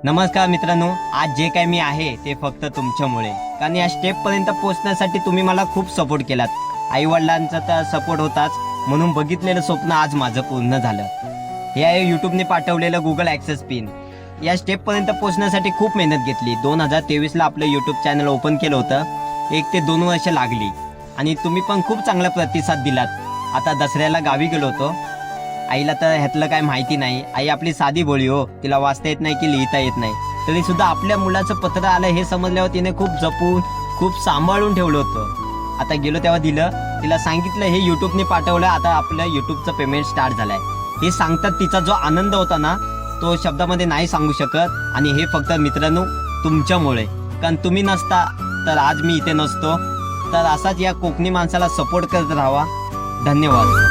नमस्कार मित्रांनो, आज जे काय मी आहे ते फक्त तुमच्यामुळे. कारण या स्टेपपर्यंत पोहोचण्यासाठी तुम्ही मला खूप सपोर्ट केलात. आईवडिलांचा तर सपोर्ट होताच, म्हणून बघितलेलं स्वप्न आज माझं पूर्ण झालं. हे आहे यूट्यूबने पाठवलेलं गुगल ॲक्सेस पिन. या स्टेपपर्यंत पोहोचण्यासाठी खूप मेहनत घेतली. 2023ला आपलं यूट्यूब चॅनल ओपन केलं होतं. 1 ते 2 वर्ष लागली आणि तुम्ही पण खूप चांगला प्रतिसाद दिलात. आता दसऱ्याला गावी गेलो होतो. आईला तर ह्यातलं काय माहिती नाही. आई आपली साधी बोली हो, तिला वाचता येत नाही की लिहिता येत नाही. तरी सुद्धा आपल्या मुलाचं पत्र आलं हे समजल्यावर तिने खूप जपून खूप सांभाळून ठेवलं होतं. आता गेलो तेव्हा दिलं. तिला सांगितलं हे यूट्यूबने पाठवलं, आता आपलं यूट्यूबचं पेमेंट स्टार्ट झालंय. हे सांगतात तिचा जो आनंद होता ना, तो शब्दामध्ये नाही सांगू शकत. आणि हे फक्त मित्रांनो तुमच्यामुळे. कारण तुम्ही नसता तर आज मी इथे नसतो. तर असाच या कोकणी माणसाला सपोर्ट करत राहावा. धन्यवाद.